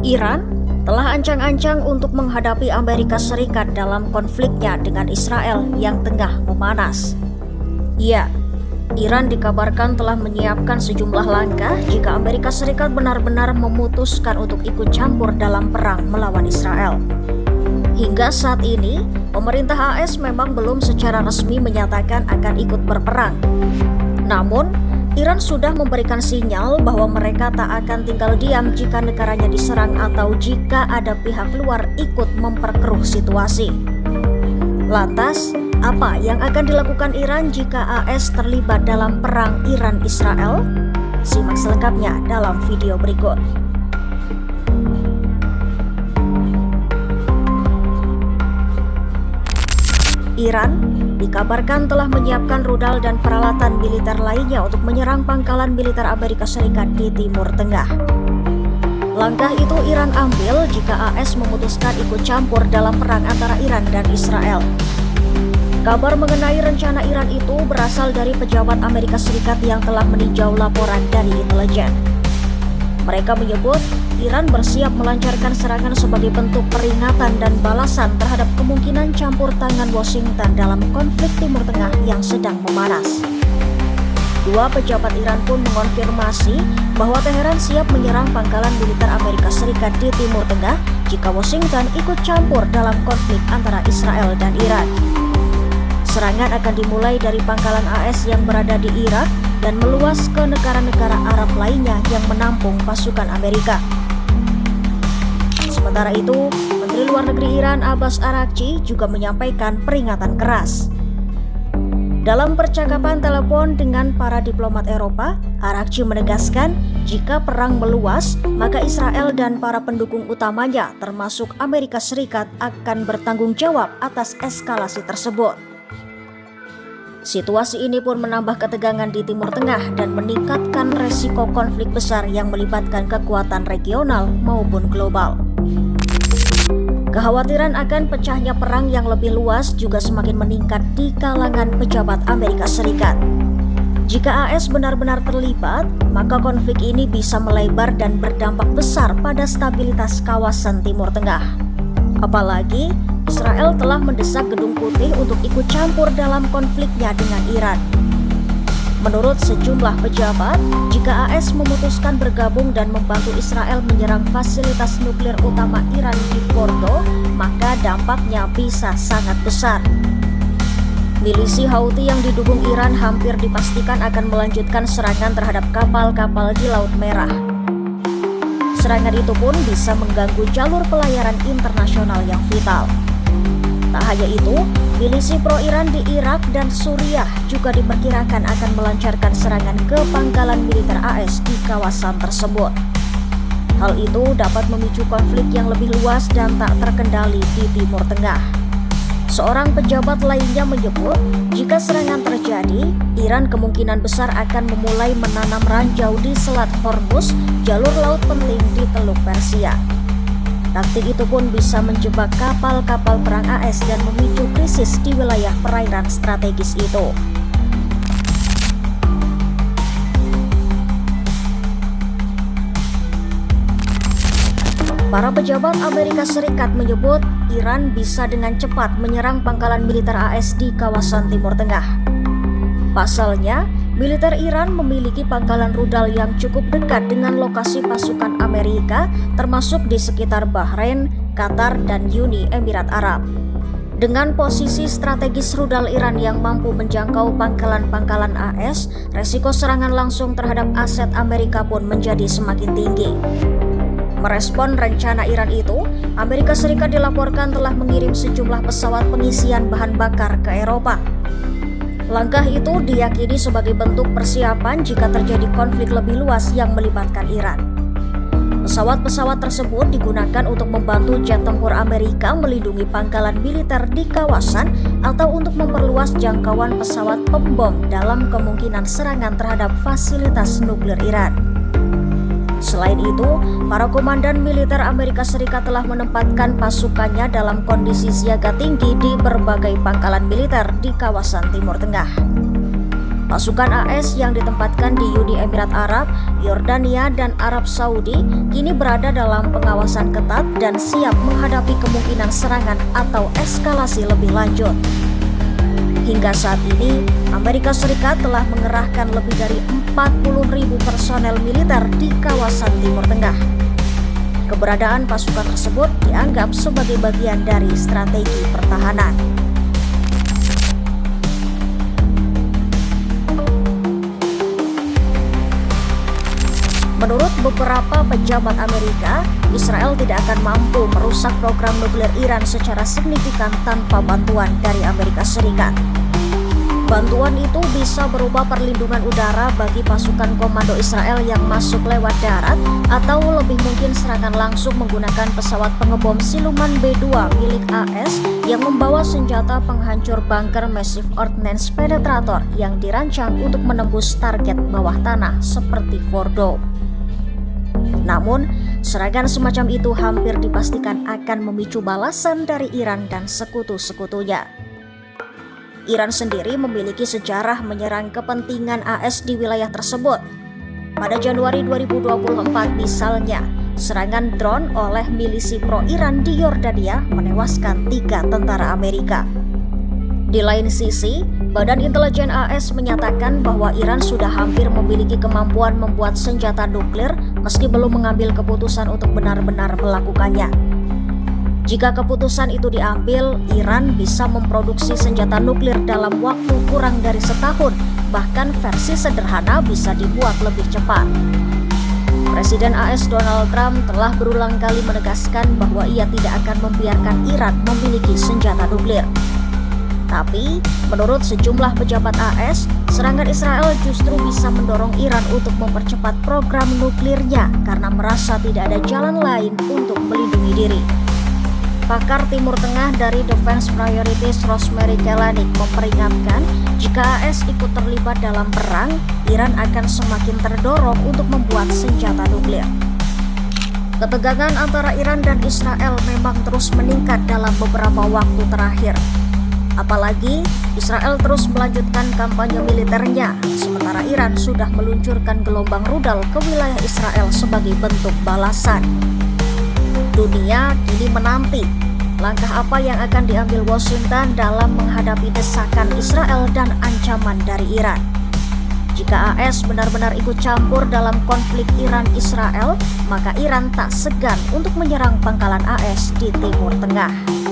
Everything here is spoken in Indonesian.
Iran telah ancang-ancang untuk menghadapi Amerika Serikat dalam konfliknya dengan Israel yang tengah memanas. Ya, Iran dikabarkan telah menyiapkan sejumlah langkah jika Amerika Serikat benar-benar memutuskan untuk ikut campur dalam perang melawan Israel. Hingga saat ini, pemerintah AS memang belum secara resmi menyatakan akan ikut berperang. Namun, Iran sudah memberikan sinyal bahwa mereka tak akan tinggal diam jika negaranya diserang atau jika ada pihak luar ikut memperkeruh situasi. Lantas, apa yang akan dilakukan Iran jika AS terlibat dalam perang Iran-Israel? Simak selengkapnya dalam video berikut. Iran dikabarkan telah menyiapkan rudal dan peralatan militer lainnya untuk menyerang pangkalan militer Amerika Serikat di Timur Tengah. Langkah itu Iran ambil jika AS memutuskan ikut campur dalam perang antara Iran dan Israel. Kabar mengenai rencana Iran itu berasal dari pejabat Amerika Serikat yang telah meninjau laporan dari intelijen. Mereka menyebut Iran bersiap melancarkan serangan sebagai bentuk peringatan dan balasan terhadap kemungkinan campur tangan Washington dalam konflik Timur Tengah yang sedang memanas. Dua pejabat Iran pun mengonfirmasi bahwa Teheran siap menyerang pangkalan militer Amerika Serikat di Timur Tengah jika Washington ikut campur dalam konflik antara Israel dan Iran. Serangan akan dimulai dari pangkalan AS yang berada di Irak dan meluas ke negara-negara Arab lainnya yang menampung pasukan Amerika. Sementara itu, Menteri Luar Negeri Iran Abbas Araghchi juga menyampaikan peringatan keras. Dalam percakapan telepon dengan para diplomat Eropa, Araghchi menegaskan jika perang meluas, maka Israel dan para pendukung utamanya termasuk Amerika Serikat akan bertanggung jawab atas eskalasi tersebut. Situasi ini pun menambah ketegangan di Timur Tengah dan meningkatkan resiko konflik besar yang melibatkan kekuatan regional maupun global. Kekhawatiran akan pecahnya perang yang lebih luas juga semakin meningkat di kalangan pejabat Amerika Serikat. Jika AS benar-benar terlibat, maka konflik ini bisa melebar dan berdampak besar pada stabilitas kawasan Timur Tengah. Apalagi, Israel telah mendesak Gedung Putih untuk ikut campur dalam konfliknya dengan Iran. Menurut sejumlah pejabat, jika AS memutuskan bergabung dan membantu Israel menyerang fasilitas nuklir utama Iran di Fordo, maka dampaknya bisa sangat besar. Milisi Houthi yang didukung Iran hampir dipastikan akan melanjutkan serangan terhadap kapal-kapal di Laut Merah. Serangan itu pun bisa mengganggu jalur pelayaran internasional yang vital. Tak hanya itu, milisi pro-Iran di Irak dan Suriah juga diperkirakan akan melancarkan serangan ke pangkalan militer AS di kawasan tersebut. Hal itu dapat memicu konflik yang lebih luas dan tak terkendali di Timur Tengah. Seorang pejabat lainnya menyebut, jika serangan terjadi, Iran kemungkinan besar akan memulai menanam ranjau di Selat Hormuz, jalur laut penting di Teluk Persia. Taktik itu pun bisa menjebak kapal-kapal perang AS dan memicu krisis di wilayah perairan strategis itu. Para pejabat Amerika Serikat menyebut Iran bisa dengan cepat menyerang pangkalan militer AS di kawasan Timur Tengah. Pasalnya, militer Iran memiliki pangkalan rudal yang cukup dekat dengan lokasi pasukan Amerika, termasuk di sekitar Bahrain, Qatar, dan Uni Emirat Arab. Dengan posisi strategis rudal Iran yang mampu menjangkau pangkalan-pangkalan AS, resiko serangan langsung terhadap aset Amerika pun menjadi semakin tinggi. Merespon rencana Iran itu, Amerika Serikat dilaporkan telah mengirim sejumlah pesawat pengisian bahan bakar ke Eropa. Langkah itu diyakini sebagai bentuk persiapan jika terjadi konflik lebih luas yang melibatkan Iran. Pesawat-pesawat tersebut digunakan untuk membantu jet tempur Amerika melindungi pangkalan militer di kawasan atau untuk memperluas jangkauan pesawat pembom dalam kemungkinan serangan terhadap fasilitas nuklir Iran. Selain itu, para komandan militer Amerika Serikat telah menempatkan pasukannya dalam kondisi siaga tinggi di berbagai pangkalan militer di kawasan Timur Tengah. Pasukan AS yang ditempatkan di Uni Emirat Arab, Yordania, dan Arab Saudi kini berada dalam pengawasan ketat dan siap menghadapi kemungkinan serangan atau eskalasi lebih lanjut. Hingga saat ini, Amerika Serikat telah mengerahkan lebih dari 40.000 personel militer di kawasan Timur Tengah. Keberadaan pasukan tersebut dianggap sebagai bagian dari strategi pertahanan. Menurut beberapa pejabat Amerika, Israel tidak akan mampu merusak program nuklir Iran secara signifikan tanpa bantuan dari Amerika Serikat. Bantuan itu bisa berupa perlindungan udara bagi pasukan komando Israel yang masuk lewat darat, atau lebih mungkin serangan langsung menggunakan pesawat pengebom siluman B-2 milik AS yang membawa senjata penghancur bunker Massive Ordnance Penetrator yang dirancang untuk menembus target bawah tanah seperti Fordo. Namun, serangan semacam itu hampir dipastikan akan memicu balasan dari Iran dan sekutu-sekutunya. Iran sendiri memiliki sejarah menyerang kepentingan AS di wilayah tersebut. Pada Januari 2024 misalnya, serangan drone oleh milisi pro-Iran di Yordania menewaskan 3 tentara Amerika. Di lain sisi, Badan Intelijen AS menyatakan bahwa Iran sudah hampir memiliki kemampuan membuat senjata nuklir meski belum mengambil keputusan untuk benar-benar melakukannya. Jika keputusan itu diambil, Iran bisa memproduksi senjata nuklir dalam waktu kurang dari setahun, bahkan versi sederhana bisa dibuat lebih cepat. Presiden AS Donald Trump telah berulang kali menegaskan bahwa ia tidak akan membiarkan Iran memiliki senjata nuklir. Tapi, menurut sejumlah pejabat AS, serangan Israel justru bisa mendorong Iran untuk mempercepat program nuklirnya karena merasa tidak ada jalan lain untuk melindungi diri. Pakar Timur Tengah dari Defense Priorities Rosemary Kelanik memperingatkan jika AS ikut terlibat dalam perang, Iran akan semakin terdorong untuk membuat senjata nuklir. Ketegangan antara Iran dan Israel memang terus meningkat dalam beberapa waktu terakhir. Apalagi Israel terus melanjutkan kampanye militernya, sementara Iran sudah meluncurkan gelombang rudal ke wilayah Israel sebagai bentuk balasan. Dunia kini menanti langkah apa yang akan diambil Washington dalam menghadapi desakan Israel dan ancaman dari Iran. Jika AS benar-benar ikut campur dalam konflik Iran-Israel, maka Iran tak segan untuk menyerang pangkalan AS di Timur Tengah.